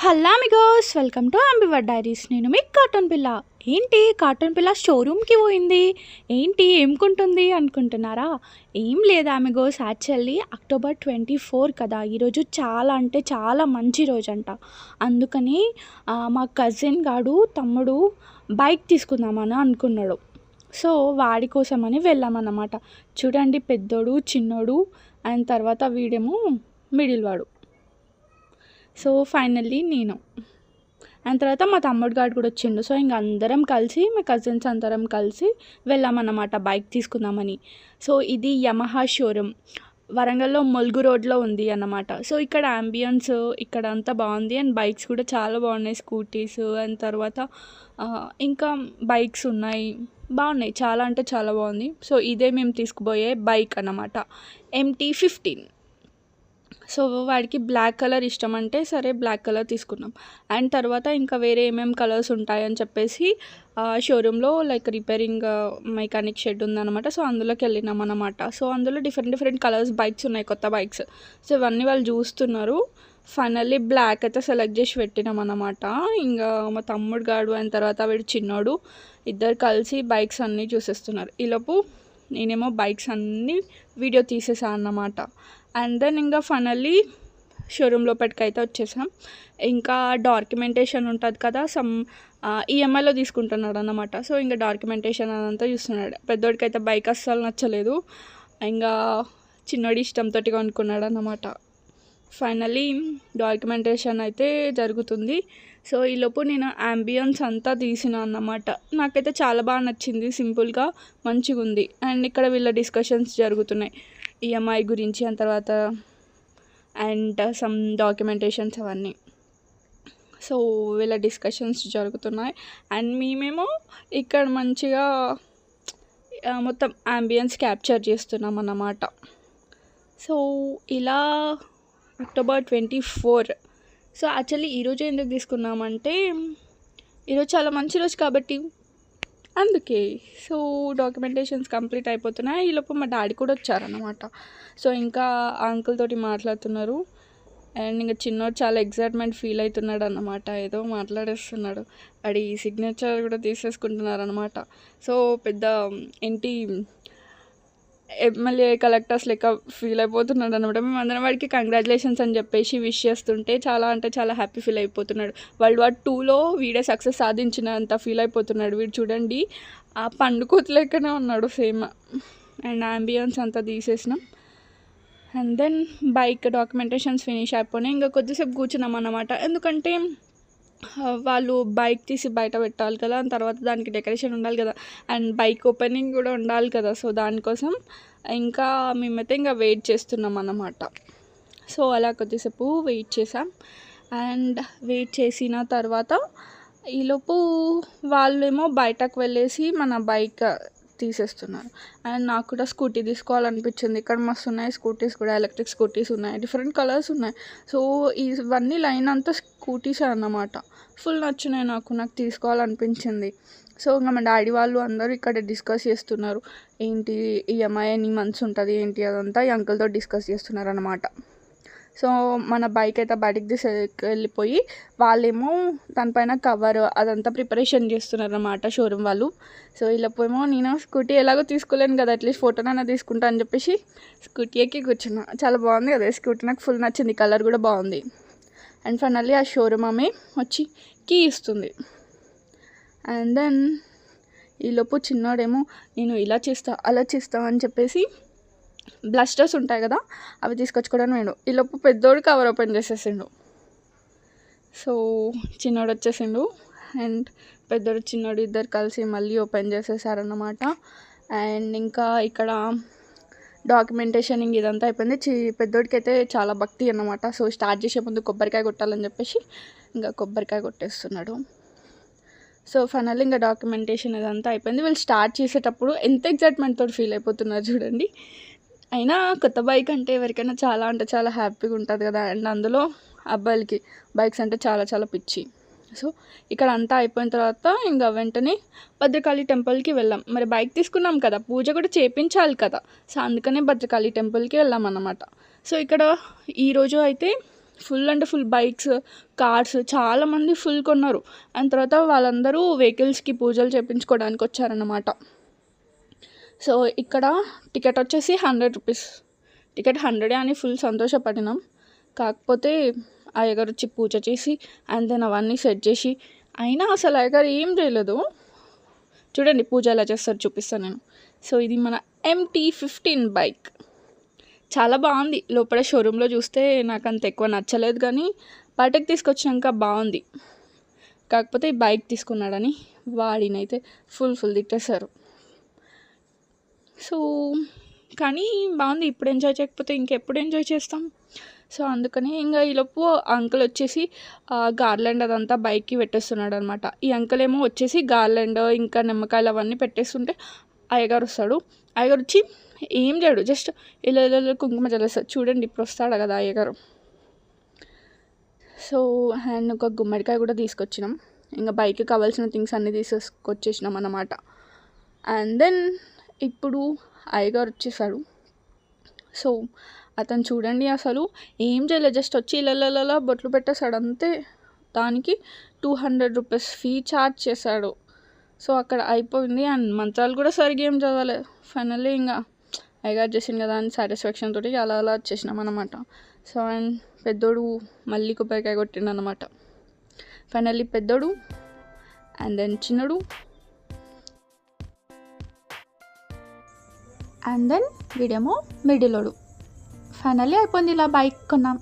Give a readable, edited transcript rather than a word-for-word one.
Hello amigos, welcome to Ambivert Diaries. నేను మీ cotton పిల్ల. ఏంటి కాటన్ పిల్ల షోరూమ్కి పోయింది, ఏంటి ఏం కొంటుంది అనుకుంటున్నారా? ఏం లేదు అమిగోస్, యాక్చువల్లీ అక్టోబర్ 24 కదా, ఈరోజు చాలా అంటే చాలా మంచి రోజు అంట. అందుకని మా కజిన్ గాడు తమ్ముడు బైక్ తీసుకుందామని అనుకున్నాడు. సో వాడి కోసమని వెళ్ళామన్నమాట. చూడండి, పెద్దోడు చిన్నోడు అండ్ తర్వాత వీడేమో మిడిల్ వాడు. సో ఫైనల్లీ నేను అండ్ తర్వాత మా తమ్ముడు గారు కూడా వచ్చిండు. సో ఇంక అందరం కలిసి, మా కజిన్స్ అందరం కలిసి వెళ్ళామన్నమాట బైక్ తీసుకుందామని. సో ఇది యమహా షోరూమ్, వరంగల్లో ములుగు రోడ్లో ఉంది అన్నమాట. సో ఇక్కడ అంబియన్స్ ఇక్కడ అంతా బాగుంది అండ్ బైక్స్ కూడా చాలా బాగున్నాయి, స్కూటీస్ అండ్ తర్వాత ఇంకా బైక్స్ ఉన్నాయి, బాగున్నాయి, చాలా అంటే చాలా బాగుంది. సో ఇదే మేము తీసుకుపోయే బైక్ అన్నమాట, MT-15. సో వాడికి బ్లాక్ కలర్ ఇష్టం అంటే సరే బ్లాక్ కలర్ తీసుకున్నాం. అండ్ తర్వాత ఇంకా వేరే ఏమేమి కలర్స్ ఉంటాయని చెప్పేసి షోరూంలో లైక్ రిపేరింగ్ మెకానిక్ షెడ్ ఉందన్నమాట. సో అందులోకి వెళ్ళినాం అన్నమాట. సో అందులో డిఫరెంట్ కలర్స్ బైక్స్ ఉన్నాయి, కొత్త బైక్స్. సో ఇవన్నీ వాళ్ళు చూస్తున్నారు. ఫైనల్లీ బ్లాక్ అయితే సెలెక్ట్ చేసి పెట్టినాం అన్నమాట. ఇంకా మా తమ్ముడు గాడు అయిన తర్వాత వీడు చిన్నోడు ఇద్దరు కలిసి బైక్స్ అన్నీ చూసేస్తున్నారు. ఈలోపు నేనేమో బైక్స్ అన్నీ వీడియో తీసేసాను అన్నమాట. అండ్ దెన్ ఇంకా ఫైనల్లీ షోరూమ్ లోపలికి అయితే వచ్చేసాం. ఇంకా డాక్యుమెంటేషన్ ఉంటుంది కదా, ఈఎంఐలో తీసుకుంటున్నాడు అన్నమాట. సో ఇంకా డాక్యుమెంటేషన్ అదంతా చూస్తున్నాడు. పెద్దోడికి అయితే బైక్ అస్సలు నచ్చలేదు, ఇంకా చిన్నోడి ఇష్టంతో కొనుక్కున్నాడు అన్నమాట. ఫైనల్లీ డాక్యుమెంటేషన్ అయితే జరుగుతుంది. సో ఈలోపు నేను అంబియన్స్ అంతా తీసిన అన్నమాట. నాకైతే చాలా బాగా నచ్చింది, సింపుల్గా మంచిగా ఉంది. అండ్ ఇక్కడ వీళ్ళ డిస్కషన్స్ జరుగుతున్నాయి ఈఎంఐ గురించి అండ్ తర్వాత అండ్ సమ్ డాక్యుమెంటేషన్స్ అవన్నీ. సో వీళ్ళ డిస్కషన్స్ జరుగుతున్నాయి అండ్ మేమేమో ఇక్కడ మంచిగా మొత్తం అంబియన్స్ క్యాప్చర్ చేస్తున్నాం అన్నమాట. సో ఇలా అక్టోబర్ 24. సో యాక్చువల్లీ ఈరోజు ఎందుకు తీసుకున్నామంటే ఈరోజు చాలా మంచి రోజు కాబట్టి అందుకే. సో డాక్యుమెంటేషన్స్ కంప్లీట్ అయిపోతున్నాయి. ఈలోపు మా డాడీ కూడా వచ్చారన్నమాట. సో ఇంకా అంకుల్ తోటి మాట్లాడుతున్నారు అండ్ ఇంకా చిన్నోడు చాలా ఎగ్జైట్మెంట్ ఫీల్ అవుతున్నాడు అన్నమాట, ఏదో మాట్లాడేస్తున్నాడు. అది సిగ్నేచర్ కూడా తీసేసుకుంటున్నారు అనమాట. సో పెద్ద ఏంటి ఎమ్మెల్యే కలెక్టర్స్ లెక్క ఫీల్ అయిపోతున్నాడు అనమాట. మేము అందరం వాడికి కంగ్రాచులేషన్స్ అని చెప్పేసి విష్ చేస్తుంటే చాలా అంటే చాలా హ్యాపీ ఫీల్ అయిపోతున్నాడు. వరల్డ్ వార్ 2లో వీడే సక్సెస్ సాధించినంత ఫీల్ అయిపోతున్నాడు. వీడు చూడండి ఆ పండుకోత లెక్కనే ఉన్నాడు సేమ్. అండ్ అంబియన్స్ అంతా తీసేసినాం and then bike documentations finish అయిపోయినాయి. ఇంకా కొద్దిసేపు కూర్చున్నాం అన్నమాట, ఎందుకంటే వాళ్ళు బైక్ తీసి బయట పెట్టాలి కదా, తర్వాత దానికి డెకరేషన్ ఉండాలి కదా అండ్ బైక్ ఓపెనింగ్ కూడా ఉండాలి కదా. సో దానికోసం ఇంకా మేమైతే ఇంకా వెయిట్ చేస్తున్నాం అన్నమాట. సో అలా కొద్దిసేపు వెయిట్ చేసాం అండ్ వెయిట్ చేసిన తర్వాత ఈలోపు వాళ్ళేమో బయటకు వెళ్ళేసి మన బైక్ తీసేస్తున్నారు. అండ్ నాకు కూడా స్కూటీ తీసుకోవాలనిపించింది. ఇక్కడ మస్తు ఉన్నాయి స్కూటీస్ కూడా, ఎలక్ట్రిక్ స్కూటీస్ ఉన్నాయి, డిఫరెంట్ కలర్స్ ఉన్నాయి. సో ఇవన్నీ లైన్ అంతా స్కూటీస్ అన్నమాట. ఫుల్ నచ్చినాయి నాకు తీసుకోవాలనిపించింది. సో ఇంకా మా డాడీ వాళ్ళు అందరూ ఇక్కడ డిస్కస్ చేస్తున్నారు, ఏంటి ఈఎంఐ ఎన్ని మంత్స్ ఉంటుంది ఏంటి అదంతా ఈ అంకుల్తో డిస్కస్ చేస్తున్నారు అన్నమాట. సో మన బైక్ అయితే బయటికి తీసుకెళ్ళిపోయి వాళ్ళేమో దానిపైన కవర్ అదంతా ప్రిపరేషన్ చేస్తున్నారు అన్నమాట షోరూమ్ వాళ్ళు. సో వీళ్ళకేమో నేను స్కూటీ ఎలాగో తీసుకోలేను కదా, అట్లీస్ట్ ఫోటోనైనా తీసుకుంటా అని చెప్పేసి స్కూటీ ఎక్కి కూర్చున్నా. చాలా బాగుంది కదా స్కూటీ, నాకు ఫుల్ నచ్చింది, కలర్ కూడా బాగుంది. అండ్ ఫైనల్లీ ఆ షోరూమ్ ఆమె వచ్చి కీ ఇస్తుంది. అండ్ దెన్ ఈలోపు చిన్నోడేమో నేను ఇలా చేస్తా అలా చేస్తా అని చెప్పేసి బ్లస్టర్స్ ఉంటాయి కదా అవి తీసుకొచ్చుకోవడానికి వేడు. ఈలోపు పెద్దోడు కవర్ ఓపెన్ చేసేసిండు. సో చిన్నోడు వచ్చేసిండు అండ్ పెద్దోడు చిన్నోడు ఇద్దరు కలిసి మళ్ళీ ఓపెన్ చేసేసారన్నమాట. అండ్ ఇంకా ఇక్కడ డాక్యుమెంటేషన్ ఇంక ఇదంతా అయిపోయింది. పెద్దోడికి అయితే చాలా భక్తి అన్నమాట. సో స్టార్ట్ చేసే ముందు కొబ్బరికాయ కొట్టాలని చెప్పేసి ఇంకా కొబ్బరికాయ కొట్టేస్తున్నాడు. సో ఫైనల్లీ ఇంకా డాక్యుమెంటేషన్ ఇదంతా అయిపోయింది. వీళ్ళు స్టార్ట్ చేసేటప్పుడు ఎంత ఎగ్జైట్మెంట్ తోటి ఫీల్ అయిపోతున్నారు చూడండి. అయినా కొత్త బైక్ అంటే ఎవరికైనా చాలా అంటే చాలా హ్యాపీగా ఉంటుంది కదా. అండ్ అందులో అబ్బాయిలకి బైక్స్ అంటే చాలా చాలా పిచ్చి. సో ఇక్కడ అంతా అయిపోయిన తర్వాత ఇంకా వెంటనే భద్రకాళి టెంపుల్కి వెళ్ళాం. మరి బైక్ తీసుకున్నాం కదా, పూజ కూడా చేయించాలి కదా. సో అందుకనే భద్రకాళి టెంపుల్కి వెళ్ళాం అన్నమాట. సో ఇక్కడ ఈరోజు అయితే ఫుల్ అంటే ఫుల్ బైక్స్, కార్స్ చాలామంది ఫుల్ కొన్నారు. అండ్ తర్వాత వాళ్ళందరూ వెహికల్స్కి పూజలు చేయించుకోవడానికి వచ్చారన్నమాట. సో ఇక్కడ టికెట్ వచ్చేసి 100 రూపీస్. టికెట్ 100 అని ఫుల్ సంతోషపడినాం. కాకపోతే అయ్యగారు వచ్చి పూజ చేసి అండ్ దెన్ అవన్నీ సెట్ చేసి, అయినా అసలు అయ్యగారు ఏం చేయలేదు. చూడండి పూజ ఎలా చేస్తారు చూపిస్తాను నేను. సో ఇది మన MT-15 బైక్. చాలా బాగుంది. లోపల షోరూంలో చూస్తే నాకు అంత ఎక్కువ నచ్చలేదు, కానీ బయటకు తీసుకొచ్చినాక బాగుంది. కాకపోతే ఈ బైక్ తీసుకున్నాడని వాడినైతే ఫుల్ తిట్టేశారు. సో కానీ బాగుంది. ఇప్పుడు ఎంజాయ్ చేయకపోతే ఇంకెప్పుడు ఎంజాయ్ చేస్తాం. సో అందుకని ఇంకా ఈలోపు అంకుల్ వచ్చేసి గార్లాండ్ అదంతా బైక్కి పెట్టేస్తున్నాడు అనమాట. ఈ అంకుల్ ఏమో వచ్చేసి గార్లాండ్ ఇంకా నిమ్మకాయలు అవన్నీ పెట్టేస్తుంటే అయ్యగారు వస్తాడు. అయ్యగారు వచ్చి ఏం చేయడు, జస్ట్ ఇలా కుంకుమ చల్లేస్తాడు. చూడండి ఇప్పుడు వస్తాడు కదా అయ్యగారు. సో అండ్ ఒక గుమ్మడికాయ కూడా తీసుకొచ్చినాం. ఇంకా బైక్కి కావాల్సిన థింగ్స్ అన్నీ తీసుకొచ్చేసినాం అన్నమాట. అండ్ దెన్ ఇప్పుడు అయ్యగారు వచ్చేసాడు. సో అతను చూడండి అసలు ఏం చేయలేదు, జస్ట్ వచ్చి ఇలా బొట్లు పెట్టేశాడు అంతే. దానికి 200 రూపీస్ ఫీ ఛార్జ్ చేశాడు. సో అక్కడ అయిపోయింది. అండ్ మంత్రాలు కూడా సరిగ్గా ఏం చదవలేదు. ఫైనల్లీ ఇంకా అయ్యగారు చేసింది కదా అని సాటిస్ఫాక్షన్ తోటి అలా వచ్చేసినాం అనమాట. సో అండ్ పెద్దోడు మళ్ళీ కొబ్బరికాయ కొట్టిండు అనమాట. ఫైనల్లీ పెద్దోడు అండ్ దెన్ చిన్నడు అండ్ దెన్ వీడేమో మిడిలోడు. ఫైనల్లీ అయిపోయింది. ఇలా బైక్ కొన్నాం.